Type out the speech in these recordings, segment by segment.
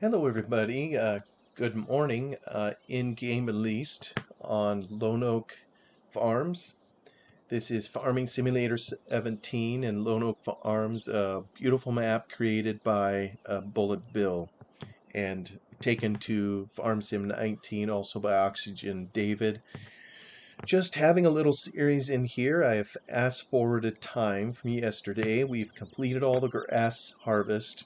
Hello, everybody. Good morning, in-game at least, on Lone Oak Farms. This is Farming Simulator 17 and Lone Oak Farms, a beautiful map created by Bullet Bill and taken to Farm Sim 19, also by Oxygen David. Just having a little series in here. I have fast-forwarded time from yesterday. We've completed all the grass harvest.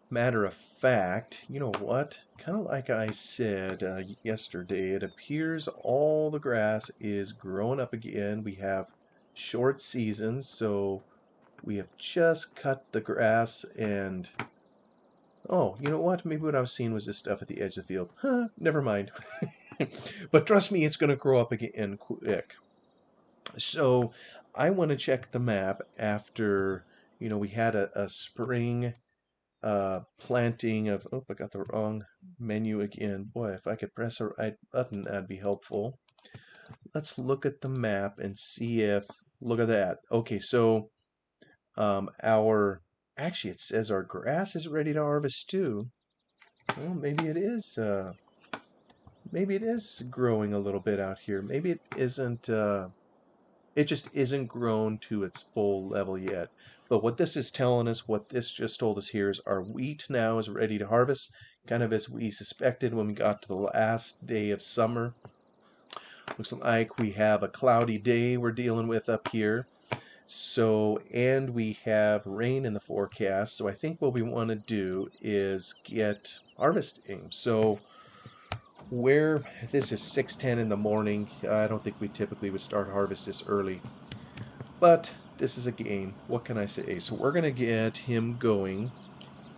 Matter of fact, you know what? Kind of like I said yesterday, it appears all the grass is growing up again. We have short seasons, so we have just cut the grass and... Oh, you know what? Maybe what I was seeing was this stuff at the edge of the field. Huh, never mind. But trust me, it's going to grow up again quick. So I want to check the map after, we had a spring planting of, oh, I got the wrong menu again. Boy, if I could press a right button, that'd be helpful. Let's look at the map and see if, look at that. Okay, so actually it says our grass is ready to harvest too. Well, maybe it is growing a little bit out here. Maybe it isn't, it just isn't grown to its full level yet. But what this is telling us, what this just told us here, is our wheat now is ready to harvest, kind of as we suspected when we got to the last day of summer. Looks like we have a cloudy day we're dealing with up here. So, and we have rain in the forecast. So I think what we want to do is get harvesting. So where this is 6:10 in the morning, I don't think we typically would start harvest this early. But this is a game. What can I say? So we're going to get him going.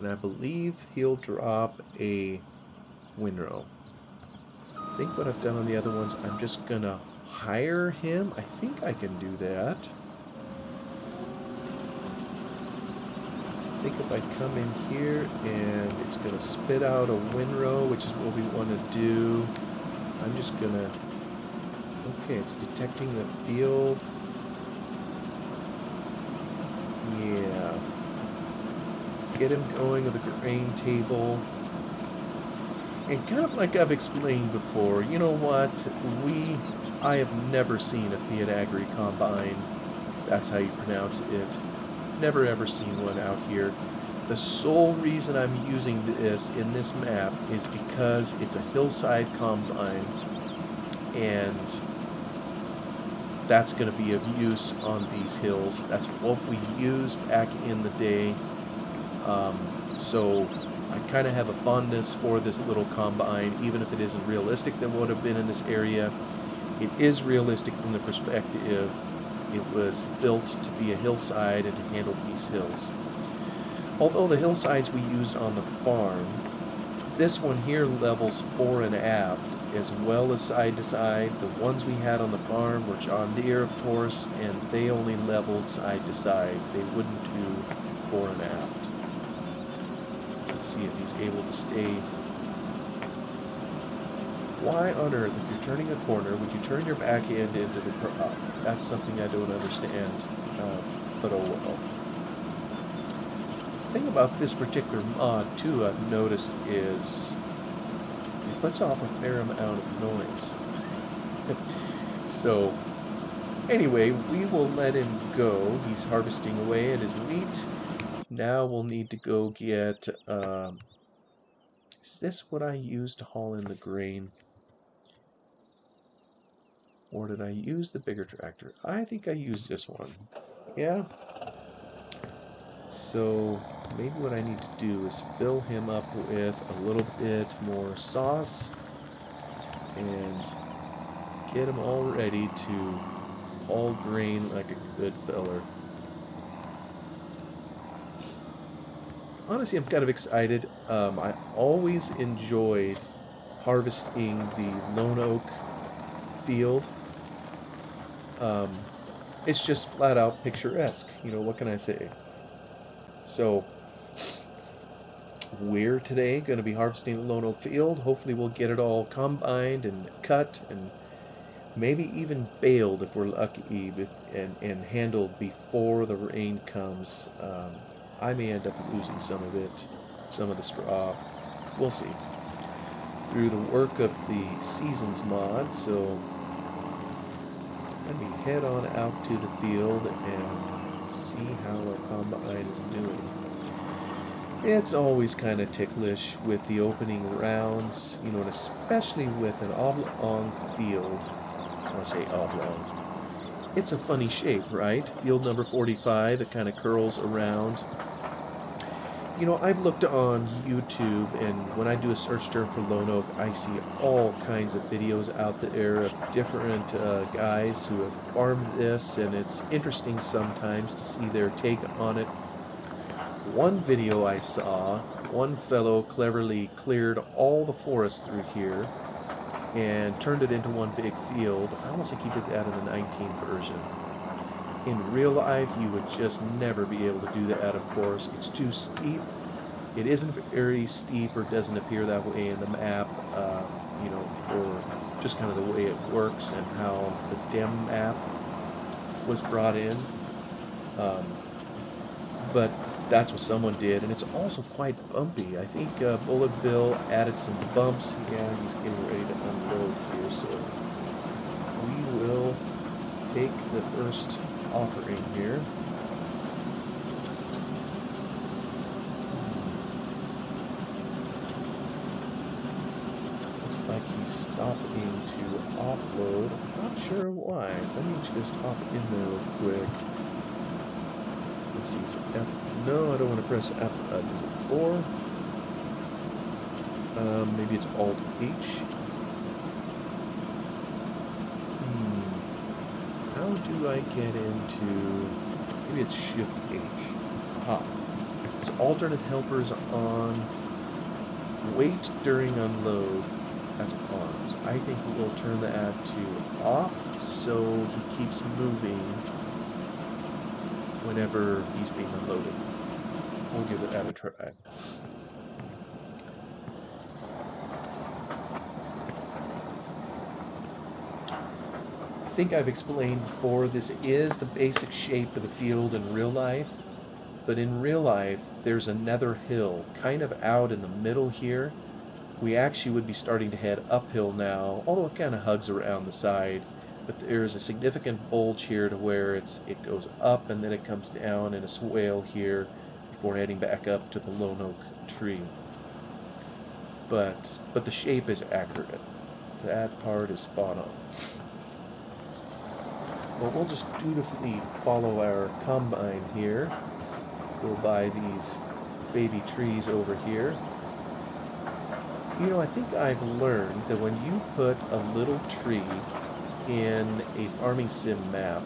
And I believe he'll drop a windrow. I think what I've done on the other ones, I'm just going to hire him. I think I can do that. I think if I come in here and it's going to spit out a windrow, which is what we want to do. I'm just going to... Okay, it's detecting the field. Yeah. Get him going with the grain table. And kind of like I've explained before, you know what? I have never seen a Fiat Agri combine. That's how you pronounce it. Never ever seen one out here. The sole reason I'm using this in this map is because it's a hillside combine. And that's going to be of use on these hills. That's what we used back in the day. So I kind of have a fondness for this little combine, even if it isn't realistic that would have been in this area. It is realistic from the perspective it was built to be a hillside and to handle these hills. Although the hillsides we used on the farm, this one here levels fore and aft, as well as side to side. The ones we had on the farm were John Deere, of course, and they only leveled side to side. They wouldn't do fore and aft. Let's see if he's able to stay. Why on earth, if you're turning a corner, would you turn your back end into the crop? That's something I don't understand, but oh well. The thing about this particular mod, too, I've noticed is it puts off a fair amount of noise. So, anyway, we will let him go. He's harvesting away at his wheat. Now we'll need to go get, is this what I used to haul in the grain? Or did I use the bigger tractor? I think I used this one. Yeah. So maybe what I need to do is fill him up with a little bit more sauce and get him all ready to haul grain like a good feller. Honestly, I'm kind of excited. I always enjoyed harvesting the Lone Oak field. It's just flat out picturesque. You know, what can I say? So, we're today going to be harvesting the Lone Oak field. Hopefully we'll get it all combined and cut and maybe even baled if we're lucky and handled before the rain comes. I may end up losing some of it, some of the straw. We'll see. Through the work of the Seasons mod, so let me head on out to the field and see how our combine is doing. It's always kind of ticklish with the opening rounds, you know, and especially with an oblong field. I say oblong. It's a funny shape, right? Field number 45, it kind of curls around. You know, I've looked on YouTube, and when I do a search term for lone oak, I see all kinds of videos out there of different guys who have farmed this, and it's interesting sometimes to see their take on it. One video I saw, one fellow cleverly cleared all the forest through here and turned it into one big field. I almost think he did that in the 19 version. In real life, you would just never be able to do that, of course. It's too steep. It isn't very steep, or doesn't appear that way in the map, you know, or just kind of the way it works and how the DEM map was brought in. But that's what someone did, and it's also quite bumpy. I think Bullet Bill added some bumps. Yeah, he's getting ready to unload here, so we will take the first offering here. Looks like he's stopping to offload. I'm not sure why. Let me just hop in there real quick. Let's see, is it F? No, I don't want to press F. Is it 4? Maybe it's Alt H. How do I get into... Maybe it's Shift H. Ah. It's alternate helpers on. Wait during unload. That's on. So I think we'll turn that to off so he keeps moving whenever he's being unloaded. We'll give it that a try. I think I've explained before, this is the basic shape of the field in real life, but in real life there's another hill kind of out in the middle here. We actually would be starting to head uphill now, although it kind of hugs around the side. But there's a significant bulge here to where it goes up and then it comes down in a swale here before heading back up to the lone oak tree. But the shape is accurate. That part is spot on. Well, we'll just dutifully follow our combine here. Go by these baby trees over here. You know, I think I've learned that when you put a little tree in a farming sim map,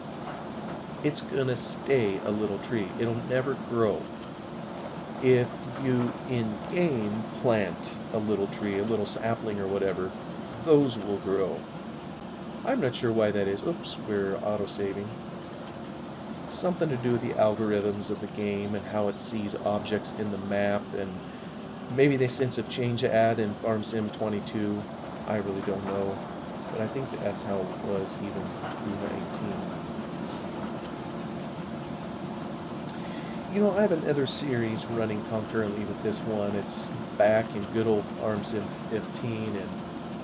it's gonna stay a little tree. It'll never grow. If you in-game plant a little tree, a little sapling or whatever, those will grow. I'm not sure why that is. Oops, we're auto-saving. Something to do with the algorithms of the game and how it sees objects in the map, and maybe they sense a change to add in Farm Sim 22. I really don't know. But I think that's how it was even through 19. You know, I have another series running concurrently with this one. It's back in good old Farm Sim 15, and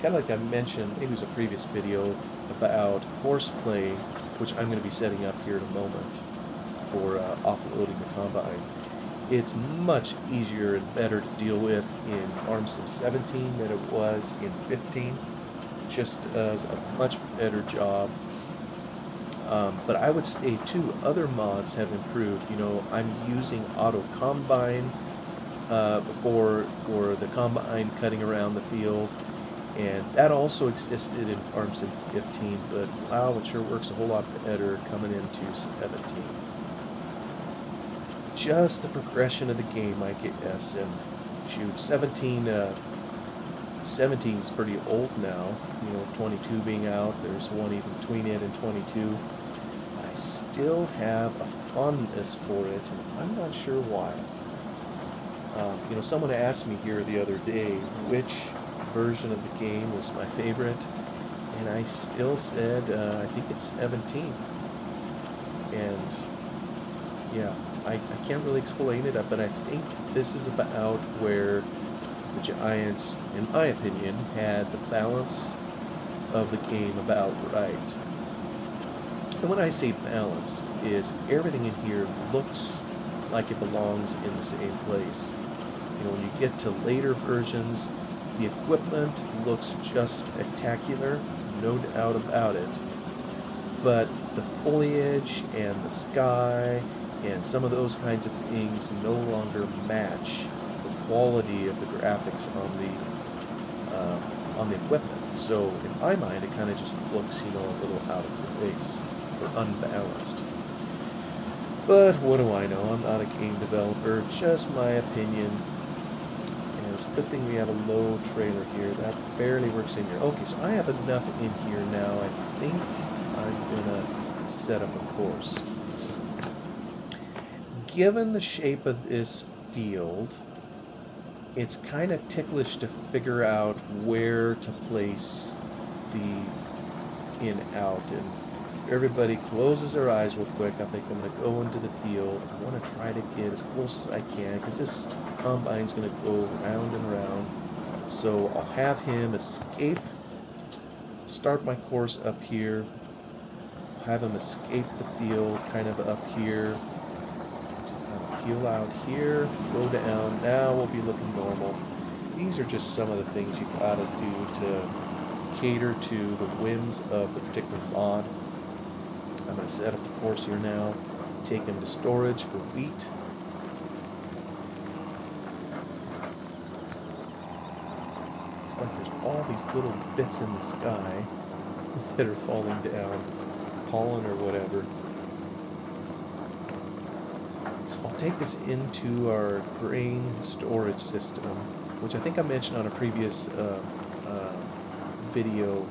kind of like I mentioned, maybe it was a previous video, about horseplay, which I'm going to be setting up here in a moment for offloading the combine. It's much easier and better to deal with in Farm Sim 17 than it was in 15. Just does a much better job. But I would say too, other mods have improved. You know, I'm using auto combine for the combine cutting around the field, and that also existed in Farm Sim 15. But wow, it sure works a whole lot better coming into 17. Just the progression of the game, I guess, and shoot, 17's pretty old now, you know, 22 being out. There's one even between it and 22. I still have a fondness for it, and I'm not sure why. You know, someone asked me here the other day which version of the game was my favorite, and I still said I think it's 17. And yeah, I can't really explain it, but I think this is about where the Giants, in my opinion, had the balance of the game about right. And when I say balance, is everything in here looks like it belongs in the same place. You know, when you get to later versions, the equipment looks just spectacular, no doubt about it. But the foliage and the sky and some of those kinds of things no longer match the quality of the graphics on the equipment. So in my mind, it kind of just looks, you know, a little out of place or unbalanced. But what do I know? I'm not a game developer, just my opinion. And it's a good thing we have a low trailer here. That barely works in here. Okay, so I have enough in here now. I think I'm gonna set up a course. Given the shape of this field, it's kind of ticklish to figure out where to place the in-out. And everybody closes their eyes real quick. I think I'm going to go into the field. I want to try to get as close as I can because this combine's going to go round and round. So I'll have him escape, start my course up here, have him escape the field kind of up here, peel out here, go down. Now we'll be looking normal. These are just some of the things you've got to do to cater to the whims of the particular mod. I'm going to set up the course here now, take him to storage for wheat. Looks like there's all these little bits in the sky that are falling down, pollen or whatever. So I'll take this into our grain storage system, which I think I mentioned on a previous video.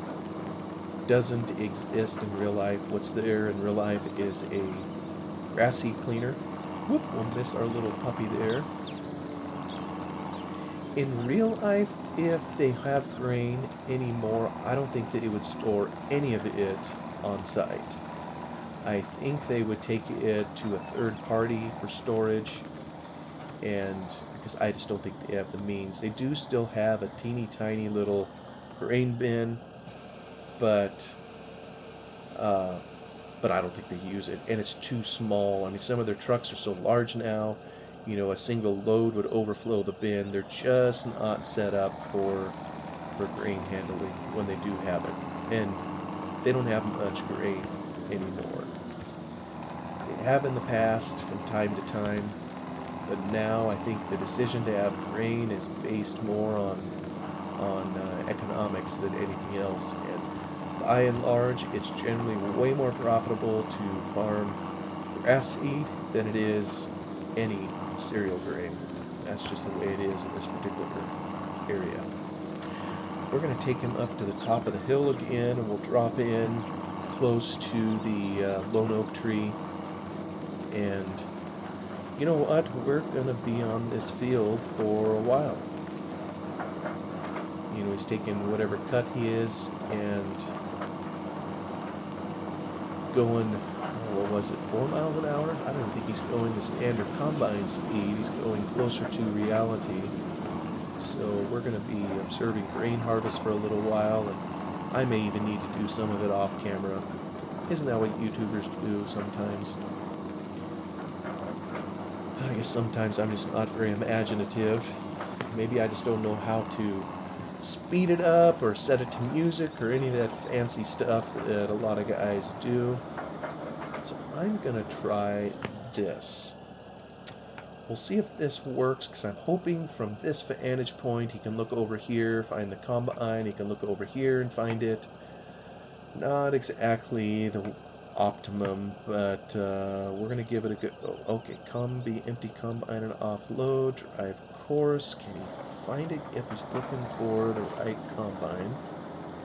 Doesn't exist in real life. What's there in real life is a grass seed cleaner. Whoop, we'll miss our little puppy there. In real life, if they have grain anymore, I don't think that it would store any of it on site. I think they would take it to a third party for storage, and because I just don't think they have the means. They do still have a teeny tiny little grain bin, but I don't think they use it, and it's too small. I mean, some of their trucks are so large now, you know, a single load would overflow the bin. They're just not set up for grain handling when they do have it, and they don't have much grain anymore. They have in the past from time to time, but now I think the decision to have grain is based more on economics than anything else. And by and large, it's generally way more profitable to farm grass seed than it is any cereal grain. That's just the way it is in this particular area. We're going to take him up to the top of the hill again, and we'll drop in close to the lone oak tree. And you know what? We're going to be on this field for a while. You know, he's taking whatever cut he is and going, what was it, 4 miles an hour? I don't think he's going the standard combine speed. He's going closer to reality. So we're going to be observing grain harvest for a little while, and I may even need to do some of it off camera. Isn't that what YouTubers do sometimes? I guess sometimes I'm just not very imaginative. Maybe I just don't know how to speed it up or set it to music or any of that fancy stuff that a lot of guys do. So I'm gonna try this. We'll see if this works, because I'm hoping from this vantage point he can look over here, find the combine, he can look over here and find it. Not exactly the optimum, but we're gonna give it a good go. Okay, empty combine and offload, drive course. Can he find it if he's looking for the right combine?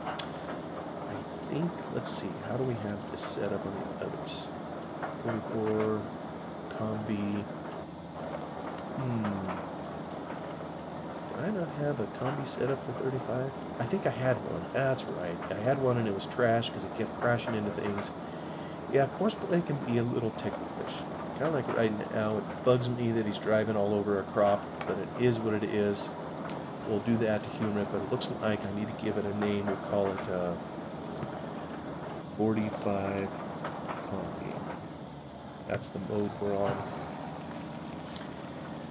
I think, let's see, how do we have this set up on the others? 44, combi. Did I not have a combi set up for 35? I think I had one. That's right. I had one and it was trash because it kept crashing into things. Yeah, course play can be a little ticklish. Kind of like right now, it bugs me that he's driving all over a crop, but it is what it is. we'll do that to humor it, but it looks like I need to give it a name. We'll call it 45 coffee. That's the mode we're on.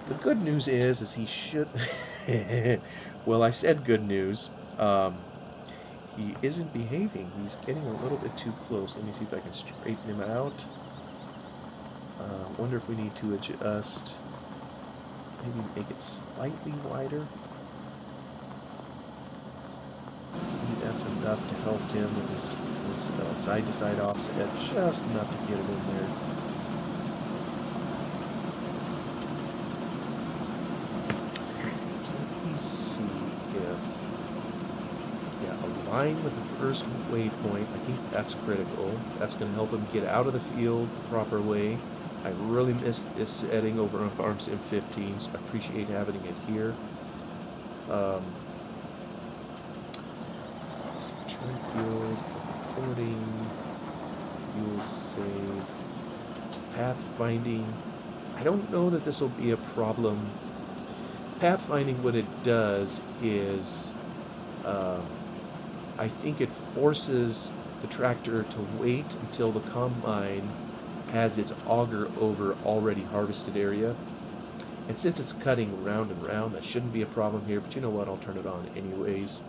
The good news is he should. Well, I said good news. He isn't behaving. He's getting a little bit too close. Let me see if I can straighten him out. Wonder if we need to adjust. Maybe make it slightly wider. Maybe that's enough to help him with his side-to-side offset. Just enough to get him in there. Let me see if... Yeah, align with the first waypoint. I think that's critical. That's going to help him get out of the field the proper way. I really missed this setting over on Farm Sim 15, so I appreciate having it here. Turn field, recording, fuel save, pathfinding. I don't know that this will be a problem. Pathfinding, what it does is, I think it forces the tractor to wait until the combine has its auger over already harvested area. And since it's cutting round and round, that shouldn't be a problem here, but you know what, I'll turn it on anyways.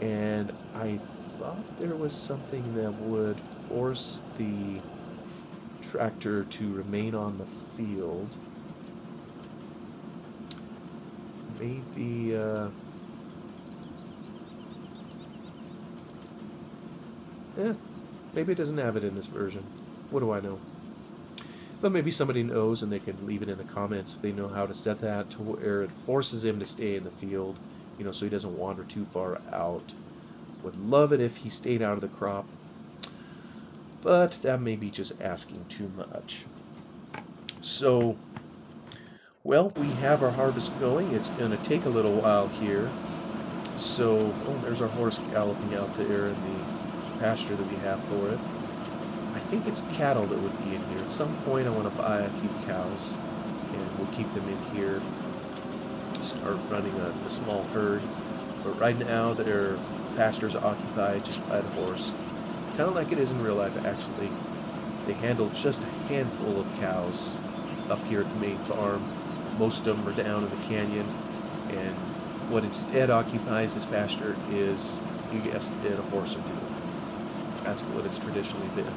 And I thought there was something that would force the tractor to remain on the field. Maybe, maybe it doesn't have it in this version. What do I know? But maybe somebody knows and they can leave it in the comments if they know how to set that to where it forces him to stay in the field, you know, so he doesn't wander too far out. Would love it if he stayed out of the crop, but that may be just asking too much. So, well, we have our harvest going. It's going to take a little while here. So, oh, there's our horse galloping out there in the pasture that we have for it. I think it's cattle that would be in here. At some point I want to buy a few cows, and we'll keep them in here. Start running a small herd. But right now their pastures are occupied just by the horse. Kind of like it is in real life, actually. They handle just a handful of cows up here at the main farm. Most of them are down in the canyon, and what instead occupies this pasture is, you guessed it, a horse or two. That's what it's traditionally been.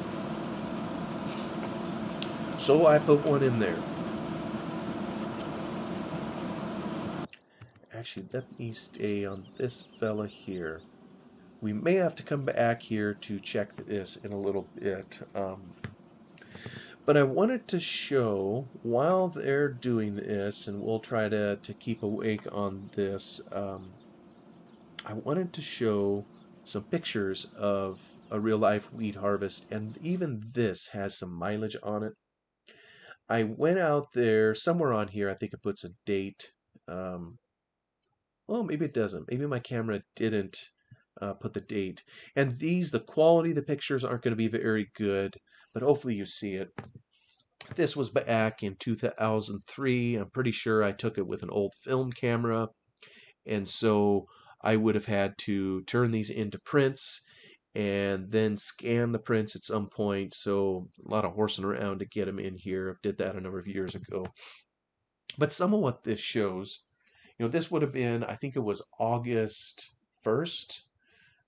So I put one in there. Actually, let me stay on this fella here. We may have to come back here to check this in a little bit. But I wanted to show, while they're doing this, and we'll try to keep awake on this, I wanted to show some pictures of a real-life wheat harvest, and even this has some mileage on it. I went out there, somewhere on here, I think it puts a date. Well, maybe it doesn't. Maybe my camera didn't put the date. And these, the quality of the pictures aren't going to be very good, but hopefully you see it. This was back in 2003. I'm pretty sure I took it with an old film camera, and so I would have had to turn these into prints and then scan the prints at some point. So a lot of horsing around to get them in here. I did that a number of years ago. But some of what this shows, you know, this would have been, I think it was August 1st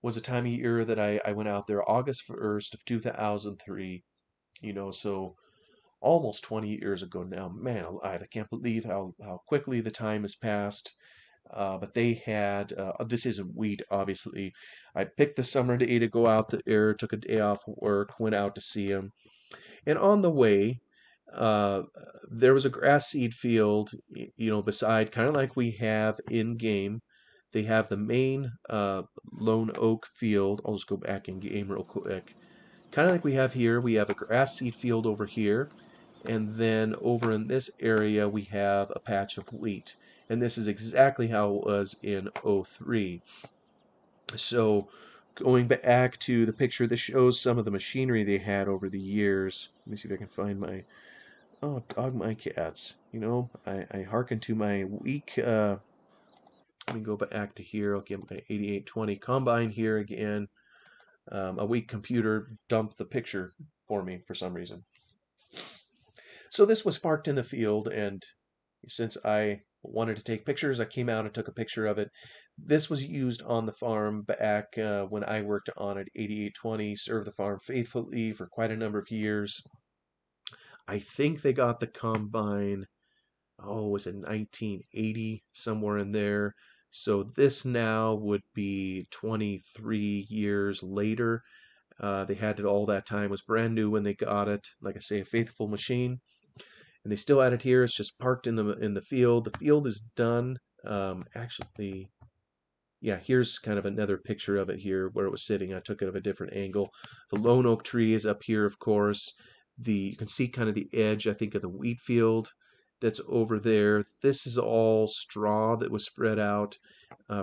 was the time of year that I went out there, August 1st of 2003, you know, so almost 20 years ago now. Man alive, I can't believe how quickly the time has passed. But they had, this isn't wheat, obviously. I picked the summer day to go out there, took a day off work, went out to see them. And on the way, uh, there was a grass seed field, you know, beside, kind of like we have in game. They have the main lone oak field. I'll just go back in game real quick. Kind of like we have here, we have a grass seed field over here. And then over in this area, we have a patch of wheat. And this is exactly how it was in '03. So going back to the picture, this shows some of the machinery they had over the years. Let me see if I can find my... Oh, dog my cats. You know, I hearken to my weak Let me go back to here. I'll get my 8820 combine here again. A weak computer dumped the picture for me for some reason. So this was parked in the field, and since I wanted to take pictures, I came out and took a picture of it. This was used on the farm back when I worked on it, 8820, served the farm faithfully for quite a number of years. I think they got the combine, oh, was it 1980, somewhere in there. So this now would be 23 years later. They had it all that time. It was brand new when they got it. Like I say, a faithful machine. And they still had it here. It's just parked in the field. The field is done. Actually, yeah, here's kind of another picture of it here where it was sitting. I took it of a different angle. The lone oak tree is up here, of course. You can see kind of the edge, I think, of the wheat field that's over there. This is all straw that was spread out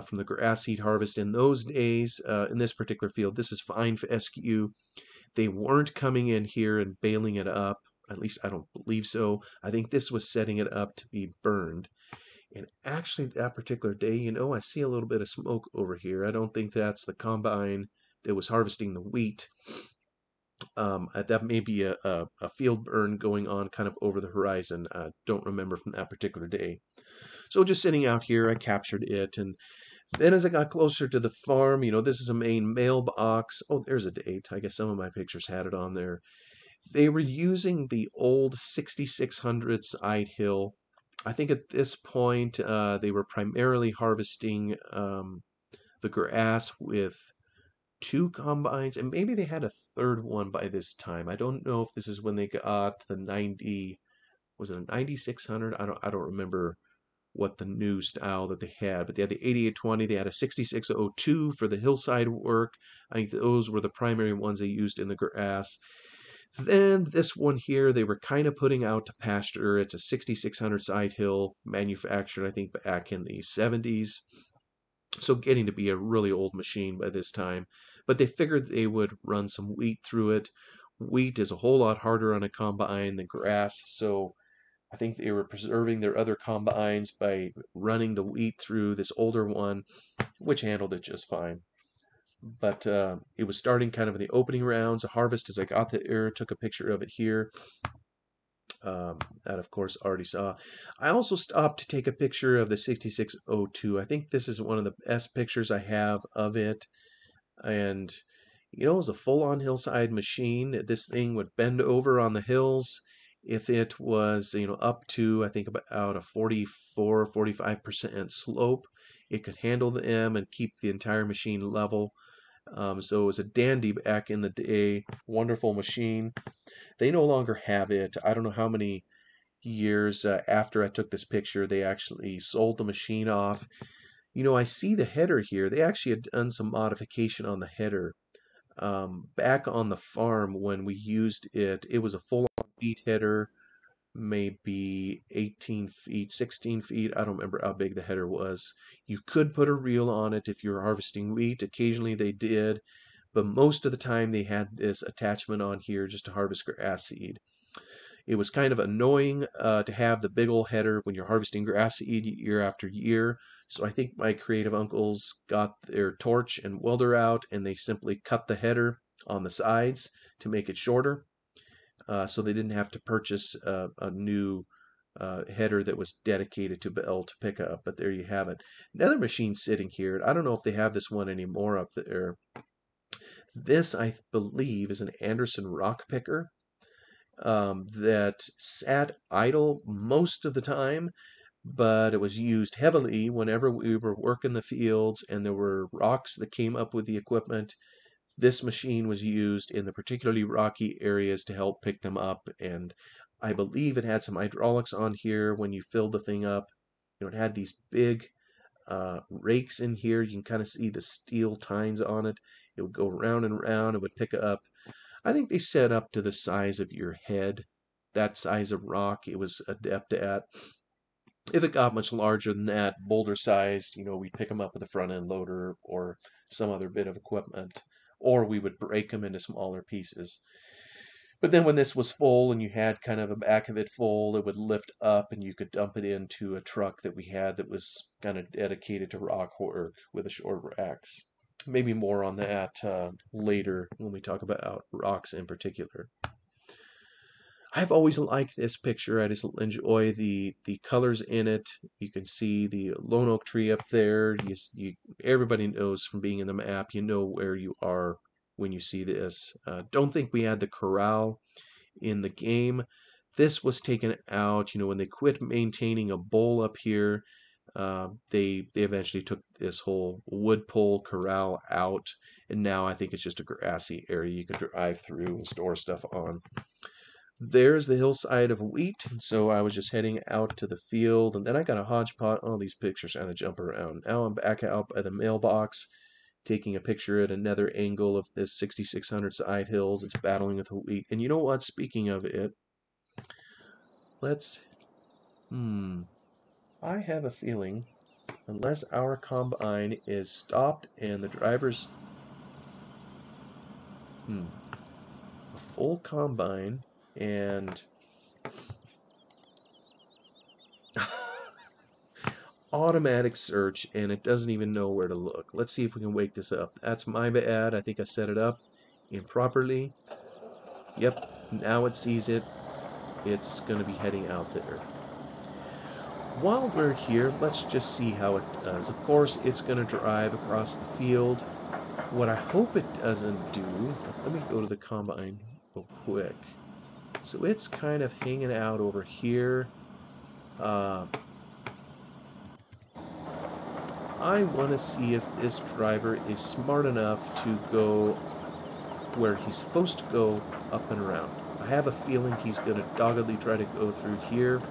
from the grass seed harvest in those days. In this particular field, this is fine fescue. They weren't coming in here and baling it up. At least I don't believe so. I think this was setting it up to be burned. And actually, that particular day, you know, I see a little bit of smoke over here. I don't think that's the combine that was harvesting the wheat. That may be a field burn going on kind of over the horizon. I don't remember from that particular day. So just sitting out here, I captured it. And then as I got closer to the farm, you know, this is a main mailbox. Oh, there's a date. I guess some of my pictures had it on there. They were using the old 6600 side hill. I think at this point they were primarily harvesting the grass with two combines, and maybe they had a third one by this time. I don't know if this is when they got the 90, was it a 9600? I don't remember what the new style that they had, but they had the 8820, they had a 6602 for the hillside work. I think those were the primary ones they used in the grass. Then this one here, they were kind of putting out to pasture. It's a 6600 side hill, manufactured, I think, back in the 70s. So getting to be a really old machine by this time. But they figured they would run some wheat through it. Wheat is a whole lot harder on a combine than grass, so I think they were preserving their other combines by running the wheat through this older one, which handled it just fine. But it was starting kind of in the opening rounds of harvest as I got there, took a picture of it here. That, of course, already saw. I also stopped to take a picture of the 6602. I think this is one of the best pictures I have of it. And, you know, it was a full-on hillside machine. This thing would bend over on the hills if it was, you know, up to, I think, about a 44, 45% slope. It could handle them and keep the entire machine level. So it was a dandy back in the day. Wonderful machine. They no longer have it. I don't know how many years after I took this picture they actually sold the machine off. You know, I see the header here. They actually had done some modification on the header. Back on the farm when we used it, it was a full-on wheat header, maybe 18 feet, 16 feet. I don't remember how big the header was. You could put a reel on it if you were harvesting wheat. Occasionally they did, but most of the time they had this attachment on here just to harvest grass seed. It was kind of annoying to have the big old header when you're harvesting grass seed year after year. So I think my creative uncles got their torch and welder out and they simply cut the header on the sides to make it shorter. So they didn't have to purchase a new header that was dedicated to bell to pick up. But there you have it. Another machine sitting here. I don't know if they have this one anymore up there. This, I believe, is an Anderson rock picker that sat idle most of the time, but it was used heavily whenever we were working the fields and there were rocks that came up with the equipment. This machine was used in the particularly rocky areas to help pick them up, and I believe it had some hydraulics on here when you filled the thing up. You know, it had these big rakes in here. You can kind of see the steel tines on it. It would go round and round. It would pick up, I think they set up to the size of your head. That size of rock it was adept at. If it got much larger than that, boulder sized, you know, we'd pick them up with a front end loader or some other bit of equipment, or we would break them into smaller pieces. But then when this was full and you had kind of a back of it full, it would lift up and you could dump it into a truck that we had that was kind of dedicated to rock work with a short axe. Maybe more on that later when we talk about rocks in particular. I've always liked this picture. I just enjoy the colors in it. You can see the lone oak tree up there. Everybody knows from being in the map, you know where you are when you see this. Don't think we had the corral in the game. This was taken out, when they quit maintaining a bowl up here. They eventually took this whole wood pole corral out, and now I think it's just a grassy area you can drive through and store stuff on. There's the hillside of wheat, so I was just heading out to the field, and then I got a hodgepodge. All these pictures kind of jump around. Now I'm back out by the mailbox, taking a picture at another angle of this 6600 side hills. It's battling with the wheat. And you know what? Speaking of it, let's, I have a feeling, unless our combine is stopped and the driver's, a full combine and automatic search, and it doesn't even know where to look. Let's see if we can wake this up. That's my bad. I think I set it up improperly. Yep, now it sees it. It's going to be heading out there. While we're here, let's just see how it does. Of course, it's going to drive across the field. What I hope it doesn't do, let me go to the combine real quick. So it's kind of hanging out over here. I want to see if this driver is smart enough to go where he's supposed to go up and around. I have a feeling he's going to doggedly try to go through here.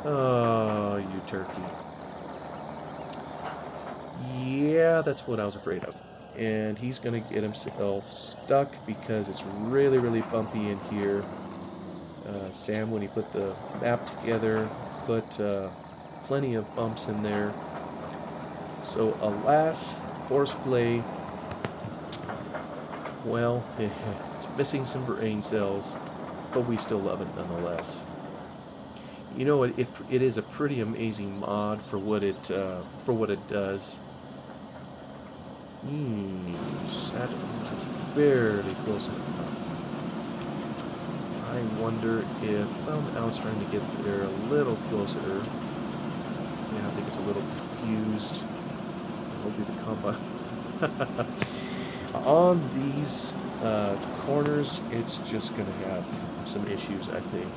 Oh, you turkey. Yeah, that's what I was afraid of. And he's going to get himself stuck because it's really, really bumpy in here. Sam, when he put the map together, put plenty of bumps in there. So, alas, horseplay, well, it's missing some brain cells, but we still love it nonetheless. You know, it is a pretty amazing mod for what it does. That's barely close enough. I wonder if, well, now it's trying to get there a little closer. Yeah, I think it's a little confused. Hopefully the combine. On these corners, it's just going to have some issues, I think.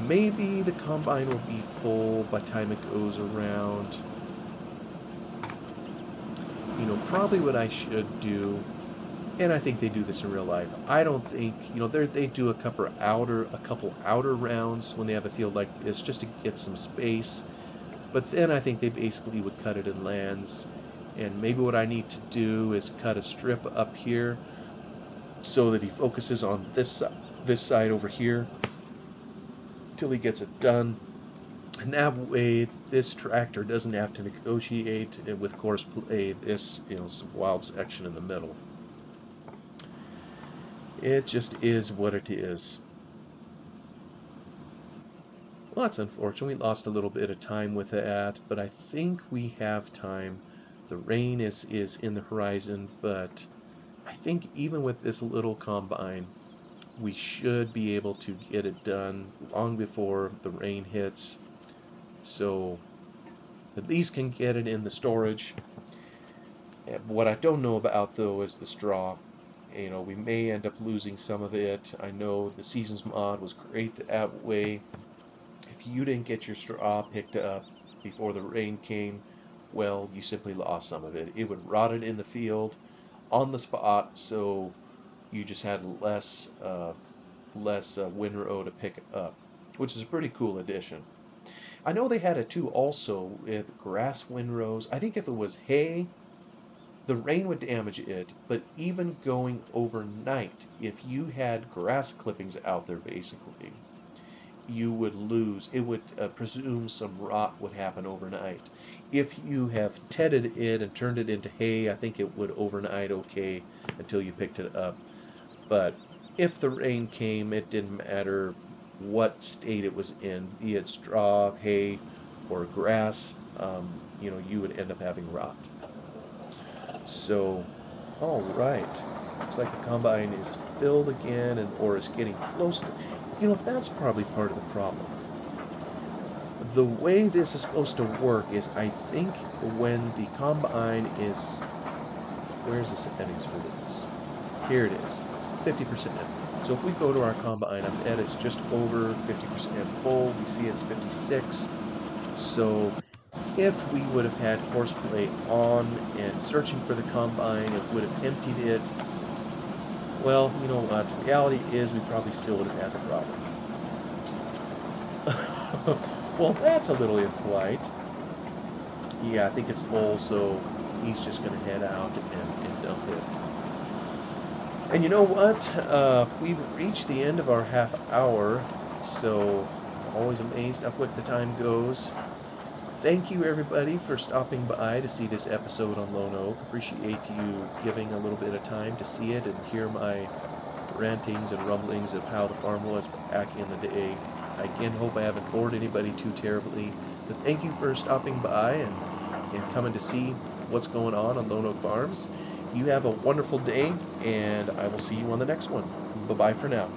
Maybe the combine will be full by the time it goes around. You know, probably what I should do, and I think they do this in real life. I don't think, they do a couple outer rounds when they have a field like this just to get some space. But then I think they basically would cut it in lands. And maybe what I need to do is cut a strip up here so that he focuses on this side over here till he gets it done. And that way this tractor doesn't have to negotiate with course play this, some wild section in the middle. It just is what it is. Well, that's unfortunate. We lost a little bit of time with that, but I think we have time. The rain is in the horizon, but I think even with this little combine, we should be able to get it done long before the rain hits. So at least can get it in the storage. What I don't know about, though, is the straw. We may end up losing some of it. I know the Seasons mod was great that way. If you didn't get your straw picked up before the rain came, well, you simply lost some of it. It would rot it in the field on the spot, so you just had less windrow to pick up, which is a pretty cool addition. I know they had it too also with grass windrows. I think if it was hay, the rain would damage it, but even going overnight, if you had grass clippings out there basically, you would lose. It would presume some rot would happen overnight. If you have tedded it and turned it into hay, I think it would overnight okay until you picked it up. But if the rain came, it didn't matter what state it was in, be it straw, hay, or grass, you would end up having rot. So, all right. Looks like the combine is filled again or is getting close to. That's probably part of the problem. The way this is supposed to work is, I think, when the combine is. Where's the settings for this? Here it is, 50% empty. So if we go to our combine, I bet it's just over 50% full. We see it's 56. So if we would have had horseplay on and searching for the combine, it would have emptied it. Well, you know what? The reality is we probably still would have had the problem. Well, that's a little impolite. Yeah, I think it's full, so he's just going to head out and dump it. And you know what? We've reached the end of our half hour, so I'm always amazed at what the time goes. Thank you, everybody, for stopping by to see this episode on Lone Oak. Appreciate you giving a little bit of time to see it and hear my rantings and rumblings of how the farm was back in the day. I again hope I haven't bored anybody too terribly, but thank you for stopping by and coming to see what's going on Lone Oak Farms. You have a wonderful day, and I will see you on the next one. Bye-bye for now.